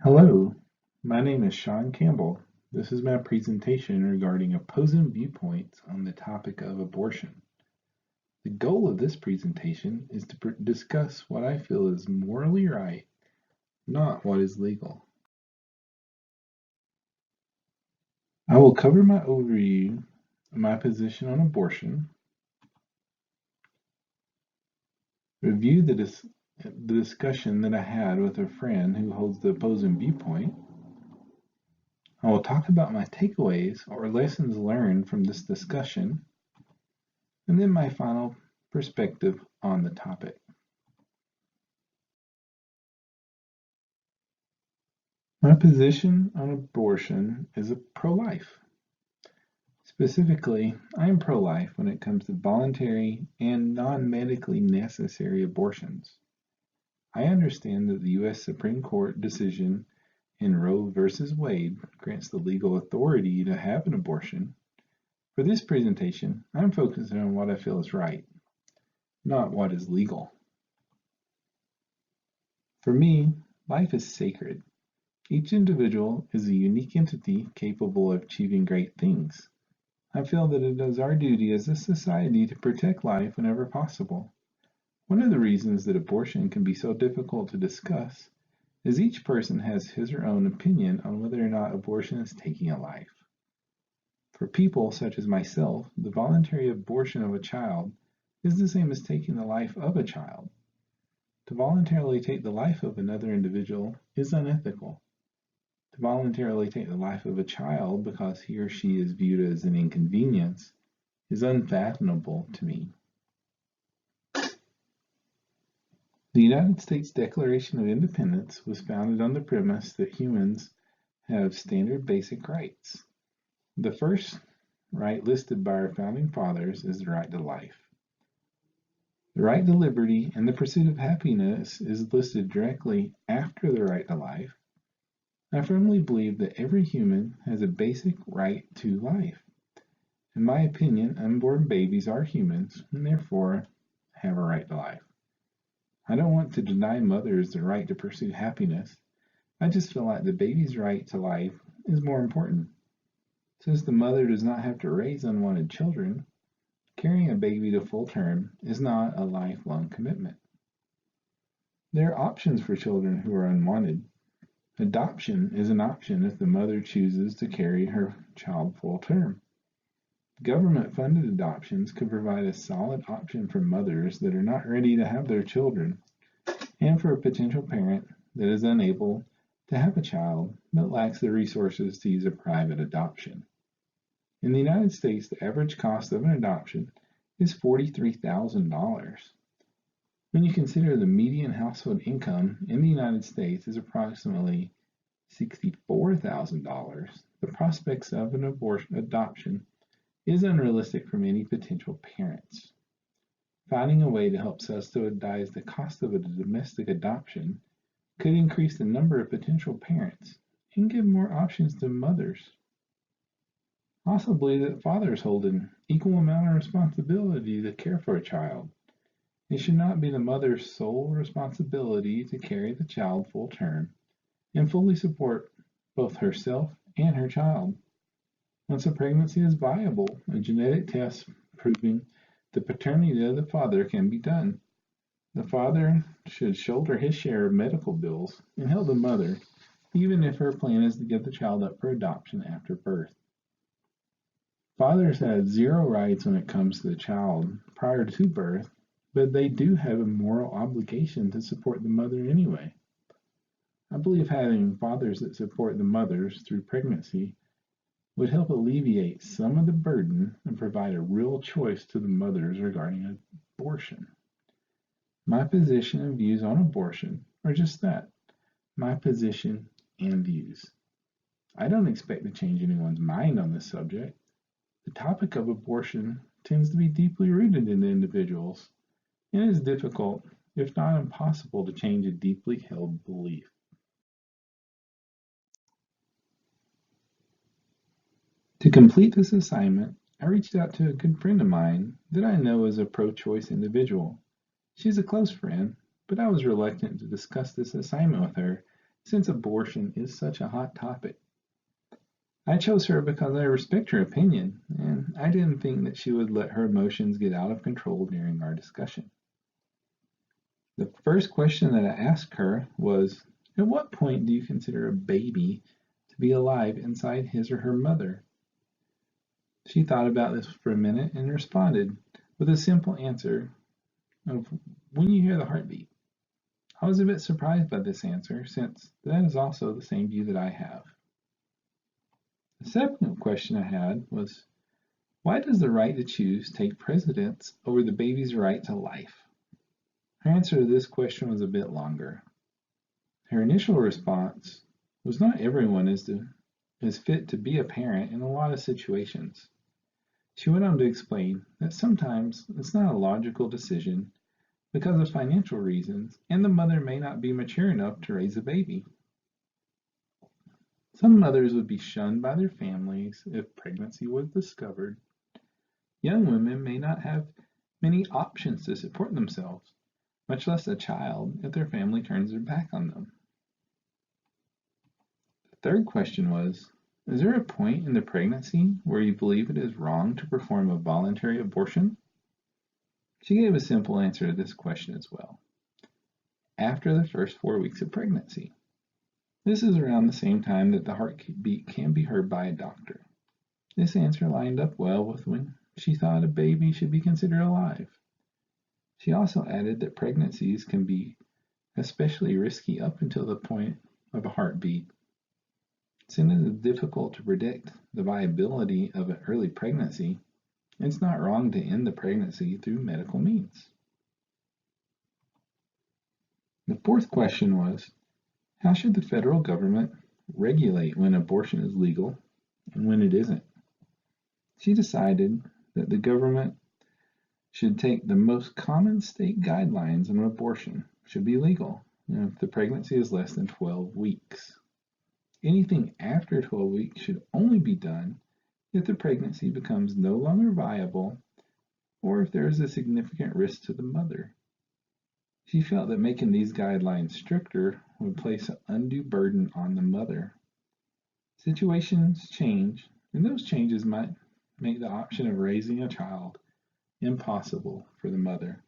Hello, my name is Sean Campbell. This is my presentation regarding opposing viewpoints on the topic of abortion. The goal of this presentation is to discuss what I feel is morally right, not what is legal. I will cover my overview of my position on abortion, review the discussion that I had with a friend who holds the opposing viewpoint. I will talk about my takeaways or lessons learned from this discussion, and then my final perspective on the topic. My position on abortion is pro-life. Specifically, I am pro-life when it comes to voluntary and non-medically necessary abortions. I understand that the U.S. Supreme Court decision in Roe v. Wade grants the legal authority to have an abortion. For this presentation, I'm focusing on what I feel is right, not what is legal. For me, life is sacred. Each individual is a unique entity capable of achieving great things. I feel that it is our duty as a society to protect life whenever possible. One of the reasons that abortion can be so difficult to discuss is each person has his or her own opinion on whether or not abortion is taking a life. For people such as myself, the voluntary abortion of a child is the same as taking the life of a child. To voluntarily take the life of another individual is unethical. To voluntarily take the life of a child because he or she is viewed as an inconvenience is unfathomable to me. The United States Declaration of Independence was founded on the premise that humans have standard basic rights. The first right listed by our founding fathers is the right to life. The right to liberty and the pursuit of happiness is listed directly after the right to life. I firmly believe that every human has a basic right to life. In my opinion, unborn babies are humans and therefore have a right to life. I don't want to deny mothers the right to pursue happiness. I just feel like the baby's right to life is more important. Since the mother does not have to raise unwanted children, carrying a baby to full term is not a lifelong commitment. There are options for children who are unwanted. Adoption is an option if the mother chooses to carry her child full term. Government-funded adoptions could provide a solid option for mothers that are not ready to have their children, and for a potential parent that is unable to have a child but lacks the resources to use a private adoption. In the United States, the average cost of an adoption is $43,000. When you consider the median household income in the United States is approximately $64,000, the prospects of an adoption is unrealistic for many potential parents. Finding a way to help subsidize the cost of a domestic adoption could increase the number of potential parents and give more options to mothers. I also believe that fathers hold an equal amount of responsibility to care for a child. It should not be the mother's sole responsibility to carry the child full term and fully support both herself and her child. Once a pregnancy is viable, a genetic test proving the paternity of the father can be done. The father should shoulder his share of medical bills and help the mother, even if her plan is to give the child up for adoption after birth. Fathers have zero rights when it comes to the child prior to birth, but they do have a moral obligation to support the mother anyway. I believe having fathers that support the mothers through pregnancy would help alleviate some of the burden and provide a real choice to the mothers regarding abortion. My position and views on abortion are just that, my position and views. I don't expect to change anyone's mind on this subject. The topic of abortion tends to be deeply rooted in individuals, and it is difficult, if not impossible, to change a deeply held belief. To complete this assignment, I reached out to a good friend of mine that I know is a pro-choice individual. She's a close friend, but I was reluctant to discuss this assignment with her since abortion is such a hot topic. I chose her because I respect her opinion, and I didn't think that she would let her emotions get out of control during our discussion. The first question that I asked her was, at what point do you consider a baby to be alive inside his or her mother? She thought about this for a minute and responded with a simple answer of when you hear the heartbeat. I was a bit surprised by this answer, since that is also the same view that I have. The second question I had was, why does the right to choose take precedence over the baby's right to life? Her answer to this question was a bit longer. Her initial response was not everyone is fit to be a parent in a lot of situations. She went on to explain that sometimes it's not a logical decision because of financial reasons, and the mother may not be mature enough to raise a baby. Some mothers would be shunned by their families if pregnancy was discovered. Young women may not have many options to support themselves, much less a child, if their family turns their back on them. The third question was, is there a point in the pregnancy where you believe it is wrong to perform a voluntary abortion? She gave a simple answer to this question as well. After the first 4 weeks of pregnancy. This is around the same time that the heartbeat can be heard by a doctor. This answer lined up well with when she thought a baby should be considered alive. She also added that pregnancies can be especially risky up until the point of a heartbeat. Since it is difficult to predict the viability of an early pregnancy, it's not wrong to end the pregnancy through medical means. The fourth question was, how should the federal government regulate when abortion is legal and when it isn't? She decided that the government should take the most common state guidelines on abortion should be legal if the pregnancy is less than 12 weeks. Anything after 12 weeks should only be done if the pregnancy becomes no longer viable or if there is a significant risk to the mother. She felt that making these guidelines stricter would place an undue burden on the mother. Situations change, and those changes might make the option of raising a child impossible for the mother.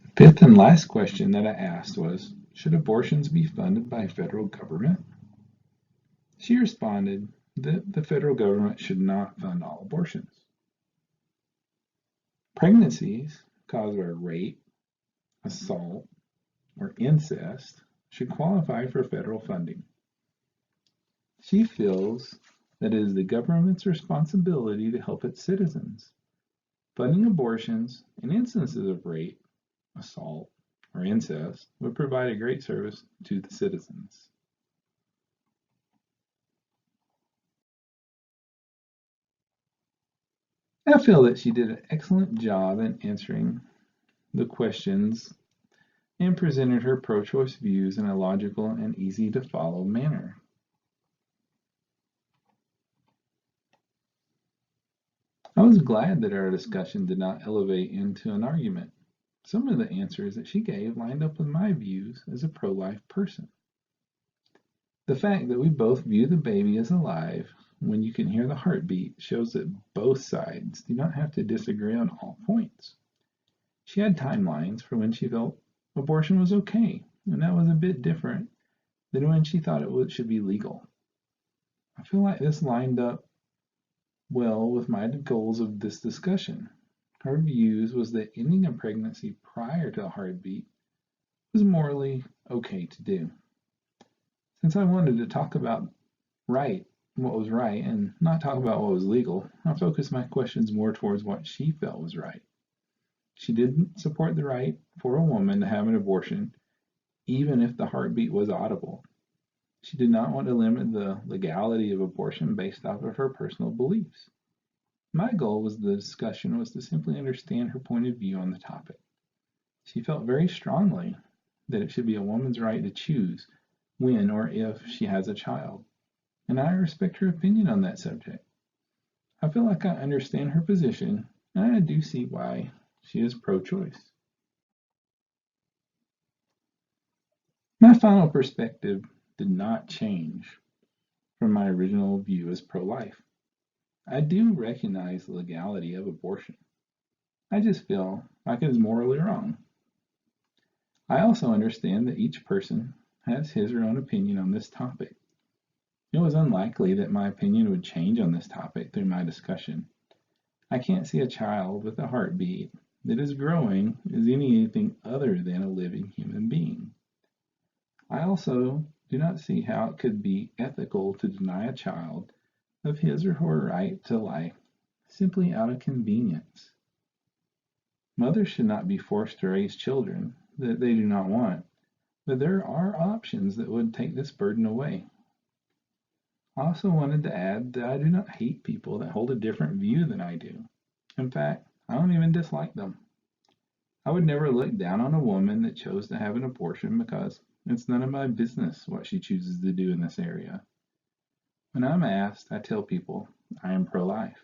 The fifth and last question that I asked was, should abortions be funded by federal government? She responded that the federal government should not fund all abortions. Pregnancies caused by rape, assault, or incest should qualify for federal funding. She feels that it is the government's responsibility to help its citizens. Funding abortions in instances of rape, assault, or incest would provide a great service to the citizens. I feel that she did an excellent job in answering the questions and presented her pro-choice views in a logical and easy-to-follow manner. I was glad that our discussion did not elevate into an argument. Some of the answers that she gave lined up with my views as a pro-life person. The fact that we both view the baby as alive when you can hear the heartbeat shows that both sides do not have to disagree on all points. She had timelines for when she felt abortion was okay, and that was a bit different than when she thought it should be legal. I feel like this lined up well with my goals of this discussion. Her views was that ending a pregnancy prior to a heartbeat was morally okay to do. Since I wanted to talk about what was right and not talk about what was legal, I focused my questions more towards what she felt was right. She didn't support the right for a woman to have an abortion, even if the heartbeat was audible. She did not want to limit the legality of abortion based off of her personal beliefs. My goal with the discussion was to simply understand her point of view on the topic. She felt very strongly that it should be a woman's right to choose when or if she has a child, and I respect her opinion on that subject. I feel like I understand her position, and I do see why she is pro-choice. My final perspective did not change from my original view as pro-life. I do recognize the legality of abortion. I just feel like it is morally wrong. I also understand that each person has his or her own opinion on this topic. It was unlikely that my opinion would change on this topic through my discussion. I can't see a child with a heartbeat that is growing as anything other than a living human being. I also do not see how it could be ethical to deny a child of his or her right to life simply out of convenience. Mothers should not be forced to raise children that they do not want, but there are options that would take this burden away. I also wanted to add that I do not hate people that hold a different view than I do. In fact, I don't even dislike them. I would never look down on a woman that chose to have an abortion because it's none of my business what she chooses to do in this area. When I'm asked, I tell people I am pro-life.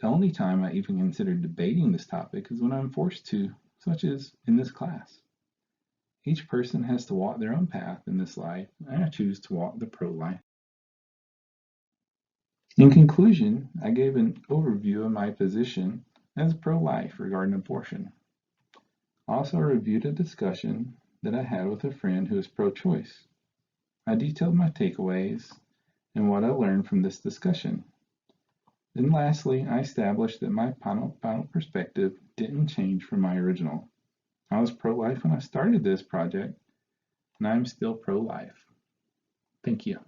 The only time I even consider debating this topic is when I'm forced to, such as in this class. Each person has to walk their own path in this life, and I choose to walk the pro-life. In conclusion, I gave an overview of my position as pro-life regarding abortion. I also reviewed a discussion that I had with a friend who is pro-choice. I detailed my takeaways and what I learned from this discussion. Then lastly, I established that my final perspective didn't change from my original. I was pro-life when I started this project, and I'm still pro-life. Thank you.